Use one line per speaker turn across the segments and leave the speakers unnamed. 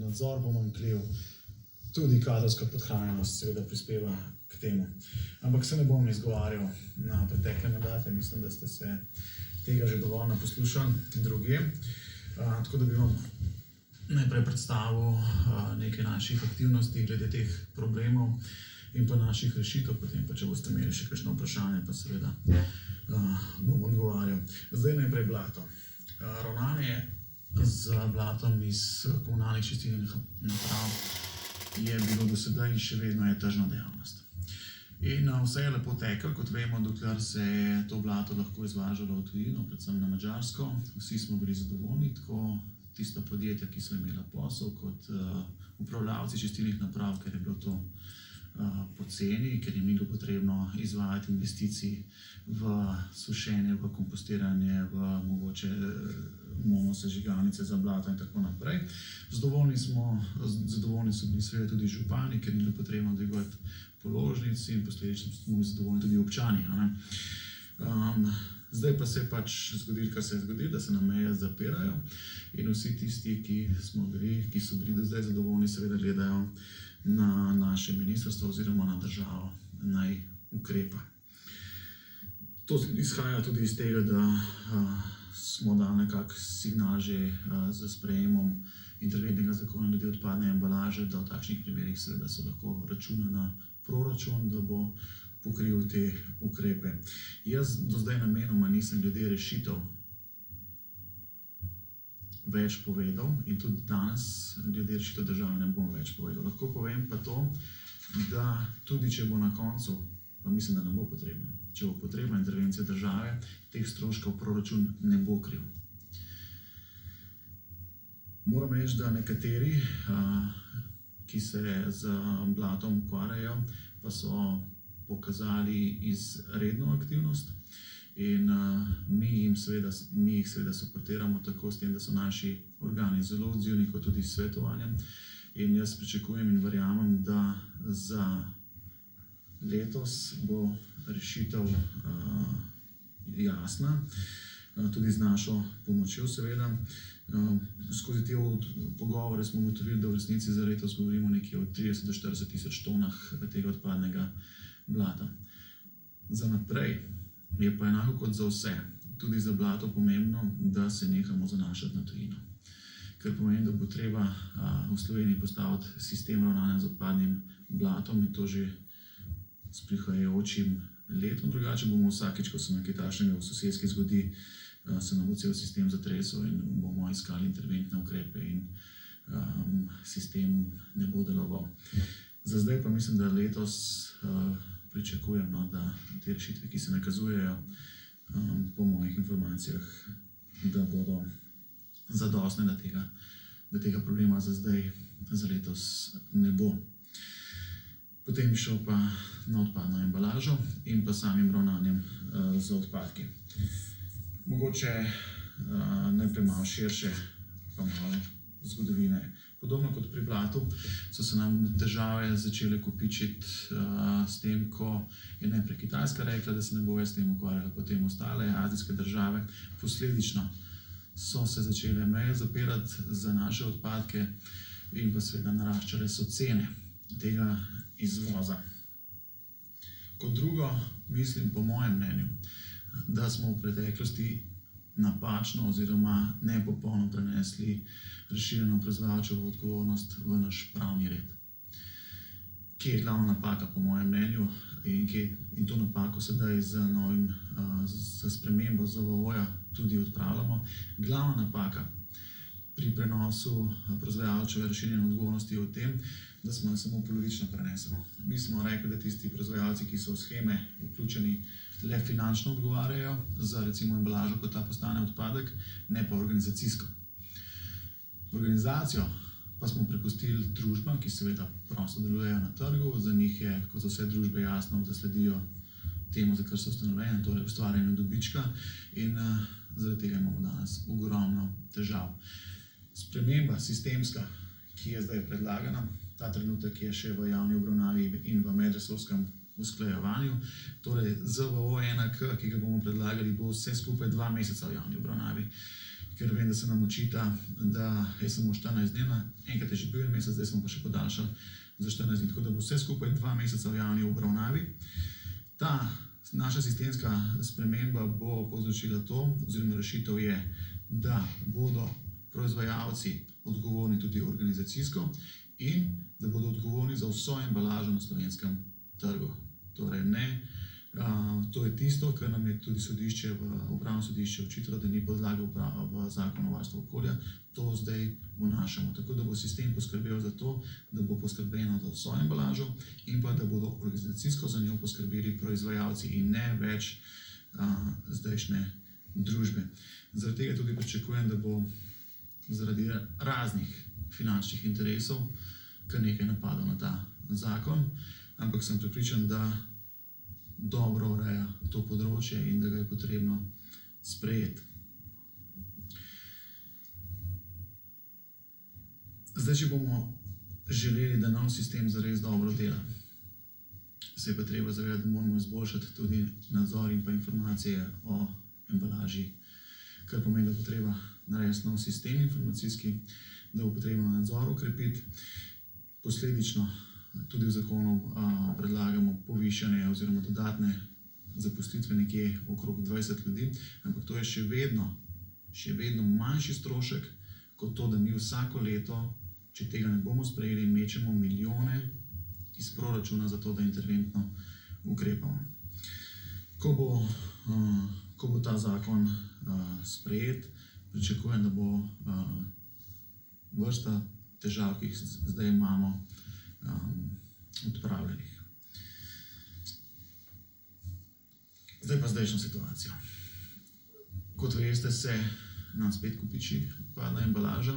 nadzor pomanjkljiv, tudi kadrovska podhranjenost seveda prispeva k temu. Ampak se ne bom izgovarjal na pretekle mandate, mislim, da ste se tega že dovolj naposlušali drugje. Tako da bi vam najprej predstavil nekaj naših aktivnosti glede teh problemov in pa naših rešitev, potem pa, če boste imeli še kakšno vprašanje, pa seveda bom odgovarjal. Zdaj najprej blato. Ravnanje z blatom iz komunalnih čistilnih naprav je bilo do sedaj in še vedno je tržna dejavnost. In vse je lepo teklo, kot vemo, dokler se je to blato lahko izvažalo v tujino, predvsem na Madžarsko. Vsi smo bili zadovoljni, tako tista podjetja, ki so imela posel, kot upravljavci čistilnih naprav, ker je bilo to poceni, ker jim ni bilo potrebno izvajati investicij v sušenje, v kompostiranje, v mogoče monosežigalnice za blato in tako naprej. Zadovoljni so bili seveda tudi župani, ker ni bilo potrebno dvigovati položnic in posledično smo bili zadovoljni tudi občani. Zdaj pa se je pač zgodilo, kar se je zgodilo, da se nam meje zapirajo in vsi tisti, ki so bili do zdaj zadovoljni, seveda gledajo na naše ministrstvo oziroma na državo naj ukrepa. To izhaja tudi iz tega, da smo dali nekak signal že z sprejemom interventnega zakona glede odpadne embalaže, da v takšnih primerih seveda se lahko računa na proračun, da bo pokril te ukrepe. Jaz do zdaj namenoma nisem glede rešitev več povedal in tudi danes glede rešitev države ne bom več povedal. Lahko povem pa to, da tudi če bo na koncu, pa mislim, da ne bo potrebno, če bo potrebna intervencija države, teh stroškov proračun ne bo kril. Moram reči, da nekateri, ki se z blatom ukvarjajo, pa so pokazali izredno aktivnost in mi jih seveda suportiramo tako s tem, da so naši organi zelo odzivni, kot tudi s svetovanjem. In jaz pričakujem in verjamem, da za letos bo rešitev jasna, tudi z našo pomočjo seveda. Skozi te pogovore smo ugotovili, da v resnici za letos govorimo nekje o 30 do 40 tisoč tonah tega odpadnega blata. Za naprej je pa enako kot za vse, tudi za blato pomembno, da se nehamo zanašati na tujino. Ker pomeni, da bo treba v Sloveniji postaviti sistem ravnanja z odpadnim blatom in to že s prihajajočim letom. Drugače bomo vsakič, ko se nekaj takšnega v soseski zgodi, se nam bo cel sistem zatresel in bomo iskali interventne ukrepe in sistem ne bo deloval. Za zdaj pa mislim, da letos pričakujem, da te rešitve, ki se nakazujejo, po mojih informacijah, da bodo zadostne, da tega problema za zdaj, za letos ne bo. Potem bi šel pa na odpadno embalažo in pa samim ravnanjem z odpadki. Mogoče najprej malo širše, pa malo zgodovine. Podobno kot pri blatu so se nam težave začele kopičiti s tem, ko je najprej Kitajska rekla, da se ne bo več s tem ukvarjala, potem ostale azijske države. Posledično so se začele meje zapirati za naše odpadke in pa seveda naraščale so cene tega izvoza. Kot drugo, mislim po mojem mnenju, da smo v preteklosti napačno oziroma nepopolno prenesli razširjeno proizvajalčevo odgovornost v naš pravni red. Kje je glavna napaka po mojem mnenju in to napako sedaj z spremembo ZVO-ja tudi odpravljamo. Glavna napaka pri prenosu proizvajalčeve razširjene odgovornosti je v tem, da smo jo samo polovično prenesli. Mi smo rekli, da tisti proizvajalci, ki so v sheme vključeni, le finančno odgovarjajo za recimo embalažo, ko ta postane odpadek, ne pa organizacijsko. Organizacijo pa smo prepustili družbam, ki seveda prosto delujejo na trgu. Za njih je, kot za vse družbe, jasno, da sledijo temu, za kar so ustanovljene, torej ustvarjanju dobička, in zaradi tega imamo danes ogromno težav. Sprememba sistemska, ki je zdaj predlagana, ta trenutek je še v javni obravnavi in v medresorskem usklajevanju. Torej ZVO-1K, ki ga bomo predlagali, bo vse skupaj 2 meseca v javni obravnavi. ker vem, da se nam očita, da je samo 14 dni, enkrat je že bil en mesec, zdaj smo pa še podaljšali za 14 dni, tako da bo vse skupaj 2 meseca v javni obravnavi. Ta naša sistemska sprememba bo povzročila to, oziroma rešitev je, da bodo proizvajalci odgovorni tudi organizacijsko in da bodo odgovorni za vso embalažo na slovenskem trgu. Torej to je tisto, kar nam je tudi upravno sodišče očitalo, da ni podlage v zakonu o varstvu okolja, to zdaj vnašamo. Tako da bo sistem poskrbel za to, da bo poskrbljeno za vso embalažo in pa da bodo organizacijsko za njo poskrbeli proizvajalci in ne več zdajšnje družbe. Zaradi tega tudi pričakujem, da bo zaradi raznih finančnih interesov kar nekaj napadov na ta zakon, ampak sem prepričan, da dobro ureja to področje in da ga je potrebno sprejeti. Zdaj, če bomo želeli, da nov sistem zares dobro dela, se je pa treba zavedati, da moramo izboljšati tudi nadzor in pa informacije o embalaži, kar pomeni, da bo treba narediti nov sistem informacijski, da bo potrebno nadzor ukrepiti. Posledično tudi v zakonu predlagamo povišanje oziroma dodatne zaposlitve nekje okrog 20 ljudi, ampak to je še vedno manjši strošek kot to, da mi vsako leto, če tega ne bomo sprejeli, mečemo milijone iz proračuna za to, da interventno ukrepamo. Ko bo ta zakon sprejet, pričakujem, da bo vrsta težav, ki jih zdaj imamo, odpravljenih. Zdaj pa zdajšnjo situacijo. Kot veste, se nam spet kopiči odpadna embalaža.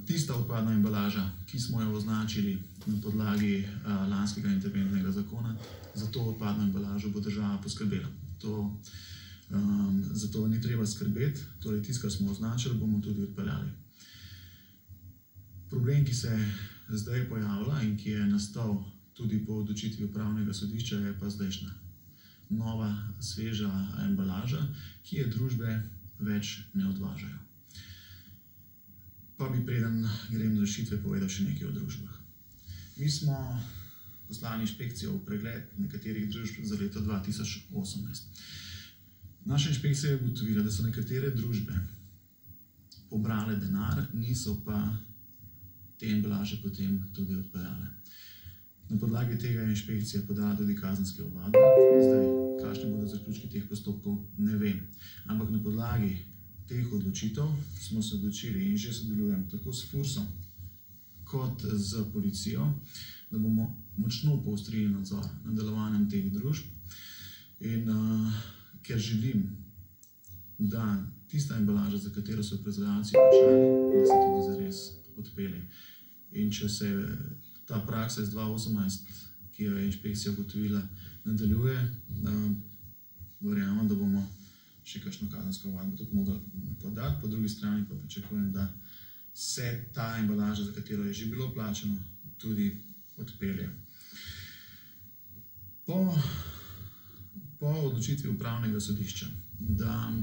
Tista odpadna embalaža, ki smo jo označili na podlagi lanskega interventnega zakona, za to odpadno embalažo bo država poskrbela. Zato ni treba skrbeti, torej tisto, kar smo označili, bomo tudi odpeljali. Problem, ki se zdaj pojavlja in ki je nastal tudi po odločitvi upravnega sodišča, je pa zdajšnja nova, sveža embalaža, ki je družbe več ne odvažajo. Pa bi preden grem na rešitve povedal še nekaj o družbah. Mi smo poslali inšpekcijo v pregled nekaterih družb za leto 2018. Naša inšpekcija je ugotovila, da so nekatere družbe pobrale denar, niso pa te embalaže potem tudi odpeljale. Na podlagi tega je inšpekcija podala tudi kazenske ovadbe. Zdaj, kakšni bodo zaključki teh postopkov, ne vem. Ampak na podlagi teh odločitev smo se odločili in že sodelujem tako s Fursom kot z policijo, da bomo močno poostrili nadzor nad delovanjem teh družb. In ker želim, da tista embalaža, za katero so proizvajalci plačali, da se tudi zares odpelje. In če se ta praksa iz 2018, ki jo je inšpekcija ugotovila, nadaljuje, verjamem, da bomo še kakšno kazensko ovadbo tudi mogli podati. Po drugi strani pa pričakujem, da se ta embalaža, za katero je že bilo plačano, tudi odpelje. Po odločitvi upravnega sodišča, da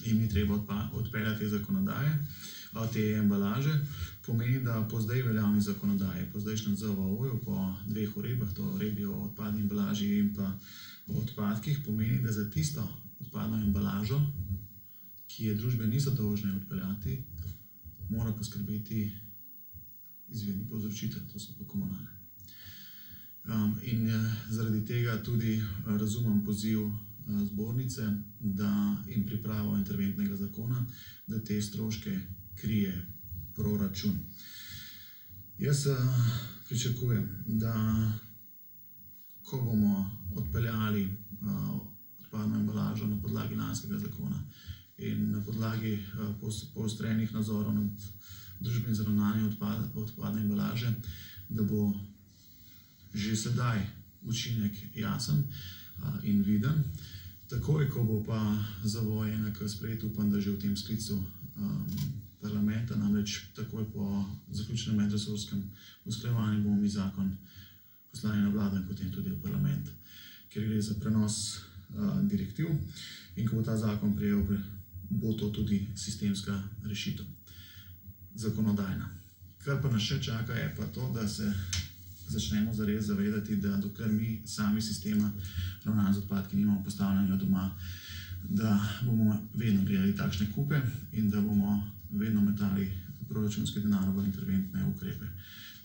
jim ni treba odpeljati zakonodaje, te embalaže, pomeni, da po zdaj veljavni zakonodaji, po zdajšnjem ZVO-ju, po 2 uredbah, to uredbi o odpadni embalaži in pa o odpadkih, pomeni, da za tisto odpadno embalažo, ki je družbe niso dolžne odpeljati, mora poskrbeti izvirni povzročitelj, to so pa komunale. In zaradi tega tudi razumem poziv zbornice, da jim pripravo interventnega zakona, da te stroške krije proračun. Jaz pričakujem, da ko bomo odpeljali odpadno embalažo na podlagi lanskega zakona in na podlagi poostrenih nadzorov nad družbenim ravnanjem odpadne embalaže, da bo že sedaj učinek jasen in viden. Takoj, ko bo pa zavoj enak sprejet, upam, da že v tem sklicu parlamenta, namreč takoj po zaključenem medresorskem usklajevanju bomo mi zakon poslali na vlado in potem tudi v parlament, ker gre za prenos direktiv. In ko bo ta zakon prejel bo to tudi sistemska rešitev, zakonodajna. Kar pa nas še čaka, je pa to, da se začnemo zares zavedati, da dokler mi sami sistema ravnanja z odpadki nimamo postavljenega doma, da bomo vedno gledali takšne kupe in da bomo vedno metali proračunski denar v interventne ukrepe.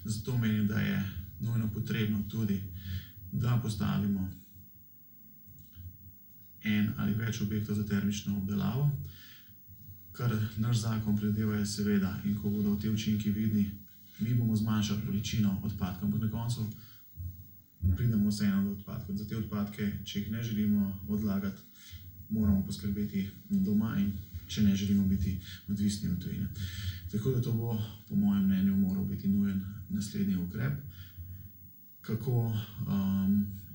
Zato menim, da je nujno potrebno tudi, da postavimo en ali več objektov za termično obdelavo, kar naš zakon predvideva je seveda, in ko bodo te učinki vidni, mi bomo zmanjšali količino odpadkov, ampak na koncu pridemo vseeno do odpadkov. Za te odpadke, če jih ne želimo odlagati, moramo poskrbeti doma in če ne želimo biti odvisni od tujine. Tako da to bo, po mojem mnenju, moral biti nujen naslednji ukrep. Kako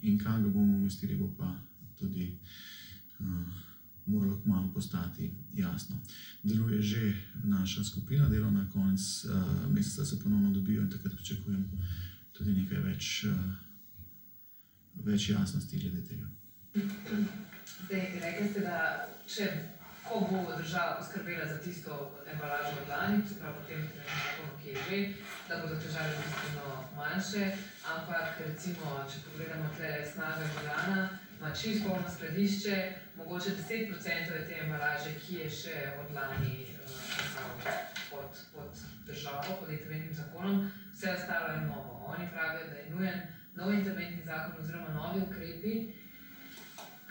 in kam ga bomo umestili, bo pa tudi moralo kmalu postati jasno. Deluje že naša skupina delovna, konec meseca se ponovno dobijo in takrat pričakujem tudi nekaj več jasnosti glede tega.
Zdaj, rekli ste, da ko bo država poskrbela za tisto embalažo od lani, se pravi potem zakonu, ki je že, da bodo težave bistveno manjše, ampak recimo, če pogledamo tle Snaga Ljubljana, ima čisto polno skladišče, mogoče 10% te embalaže, ki je še od lani pod državo, pod interventnim zakonom, vse ostalo je novo. Oni pravijo, da je nujen nov interventni zakon oziroma novi ukrepi.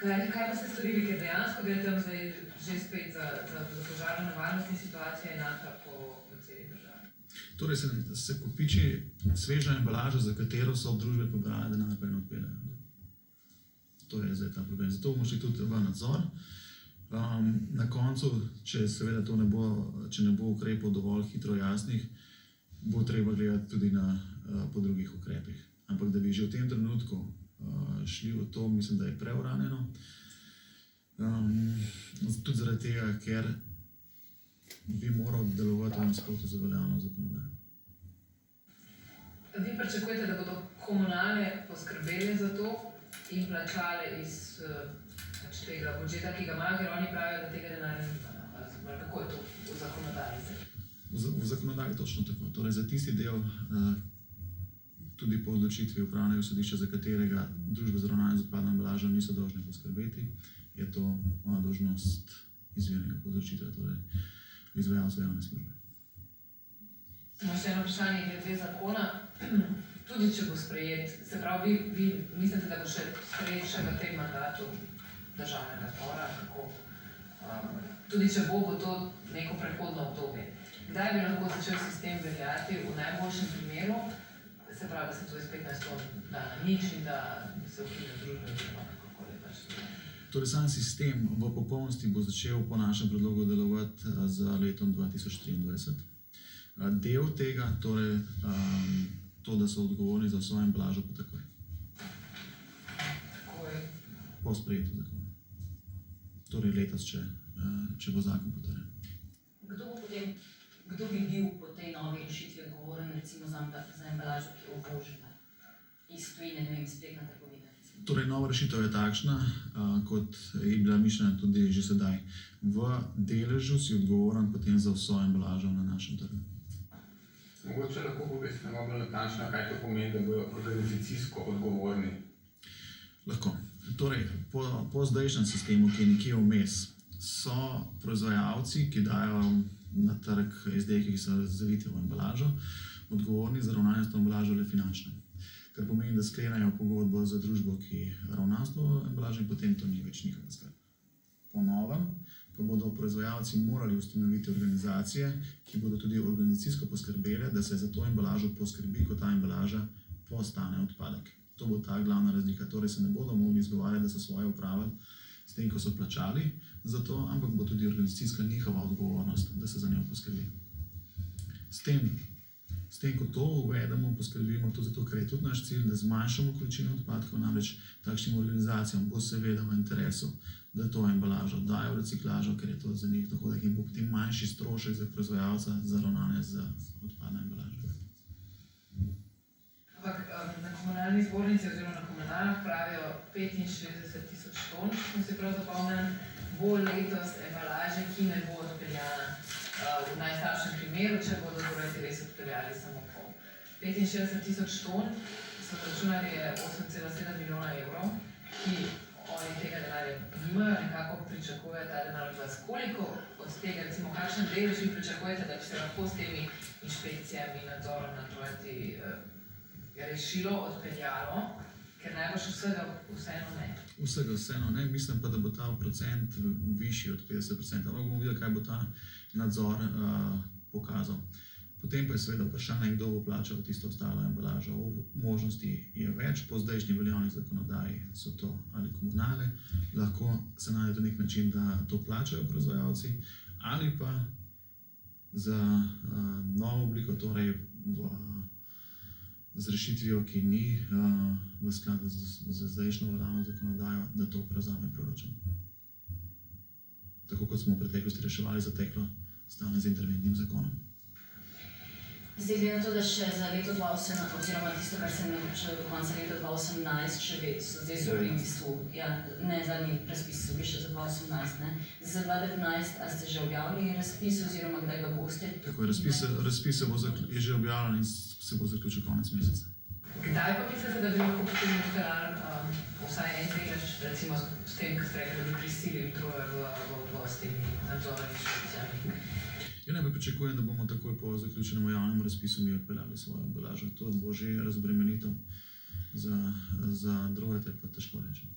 Kaj pa ste storili, ker dejansko gre tam zdaj že spet za požarno nevarnost in situacija je enaka po celi državi?
Torej se kopiči sveža embalaža, za katero so družbe pobrale denar in odpeljejo. To je zdaj ta problem. Zato bomo šli tudi v nadzor. Na koncu, če seveda to ne bo ukrepov dovolj hitro jasnih, bo treba gledati tudi po drugih ukrepih. Ampak da bi že v tem trenutku šli v to, mislim, da je preuranjeno. Tudi zaradi tega, ker bi moral delovati v nasprotju z veljavno zakonodajo.
Vi pričakujete, da bodo komunalne poskrbele za to in plačale iz tega budžeta, ki ga imajo, ker oni pravijo, da tega denarja nimajo. Kako je to v zakonodaji?
V zakonodaji točno tako. Torej za tisti del, tudi po odločitvi upravnega sodišča, za katerega družbe za ravnanje z odpadno embalažo niso dolžne poskrbeti, je to dolžnost izvirnega povzročitelja, torej izvajalca javne službe.
Še eno vprašanje glede zakona. Tudi če bo sprejet, se pravi, vi mislite, da bo še sprejet še v tem mandatu državnega zbora, kako? Tudi če bo to neko prehodno obdobje. Kdaj bi lahko začel sistem veljati v najboljšem primeru? Se pravi, da se to iz 15 ton da na nič in da se ukine družbe oziroma kakorkoli pač.
Torej sam sistem v popolnosti bo začel po našem predlogu delovati z letom 2023. Del tega, torej to, da so odgovorni za vso embalažo, pa takoj.
Takoj?
Po sprejetju zakona. Torej letos, če bo zakon potrjen.
Kdo bi bil po tej novi rešitvi odgovoren, recimo za embalažo, ki je uvožena iz tujine, ne vem, spletna trgovina?
Torej, nova rešitev je takšna, kot je bila mišljena tudi že sedaj. V deležu si odgovoren potem za vso embalažo na našem trgu.
Mogoče lahko poveste malo bolj natančno, kaj to pomeni, da bodo organizacijsko odgovorni?
Lahko. Torej, po zdajšnjem sistemu, ki je nekje vmes, so proizvajalci, ki dajo na trg izdelke, ki so zaviti v embalažo, odgovorni za ravnanje s to embalažo le finančno. Kar pomeni, da sklenejo pogodbo za družbo, ki ravna s to embalažo in potem to ni več njihova skrb. Po novem pa bodo proizvajalci morali ustanoviti organizacije, ki bodo tudi organizacijsko poskrbele, da se za to embalažo poskrbi, ko ta embalaža postane odpadek. To bo ta glavna razlika. Torej se ne bodo mogli izgovarjati, da so svoje upravili s tem, ko so plačali za to, ampak bo tudi organizacijska njihova odgovornost, da se za njo poskrbi. S tem, ko to uvedemo, poskrbimo tudi zato, ker je tudi naš cilj, da zmanjšamo količino odpadkov, namreč takšnim organizacijam bo seveda v interesu, da to embalažo dajo v reciklažo, ker je to za njih dohodek in bo potem manjši strošek za proizvajalca za ravnanje z odpadno embalažo.
Ampak na komunalni zbornici oziroma na komunalah pravijo 65 tisoč ton, smo si prav zapomnili, bo letos embalaže, ki ne bo odpeljana v najslabšem primeru, če bodo torej res odpeljali samo pol. 65.000 ton so računali je 8,7 milijona evrov, ki oni tega denarja nimajo, nekako pričakuje ta denar od vas. Koliko od tega, recimo, kakšen delež vi pričakujete, da bi se lahko s temi inšpekcijami, nadzorom nad projekti rešilo, odpeljalo, ker najbolj vsega vseeno ne?
Vsega vseeno ne, mislim pa, da bo ta procent višji od 50%, ampak bomo videli, kaj bo ta nadzor pokazal. Potem pa je seveda vprašanje, kdo bo plačal tisto ostalo embalažo. Možnosti je več, po zdajšnji veljavni zakonodaji so to ali komunale, lahko se najde nek način, da to plačajo proizvajalci, ali pa za novo obliko, torej z rešitvijo, ki ni v skladu z zdajšnjo veljavno zakonodajo, da to prevzame proračun. Tako kot smo v preteklosti reševali zateklo stanje z interventnim zakonom.
Zdaj, glede na to, da še za leto 2018, oziroma tisto, kar se naročilo do konca leta 2018, še vedno, zdaj so v bistvu, ja, ne zadnji razpis, so bili še za 2018, ne? Za 2019, a ste že objavili razpis, oziroma kdaj ga boste?
Tako je, razpis je že objavljen in se bo zaključil konec meseca.
Kdaj pa mislite, da bi lahko potem odpeljali vsaj en delež, recimo s tem, kar ste rekli, da bi prisilili troje v s temi nadzori inšpekcijami?
Ja, ne pa pričakujem, da bomo takoj po zaključenem javnem razpisu mi odpeljali svojo embalažo. To bo že razbremenitev za druge, pa težko rečem.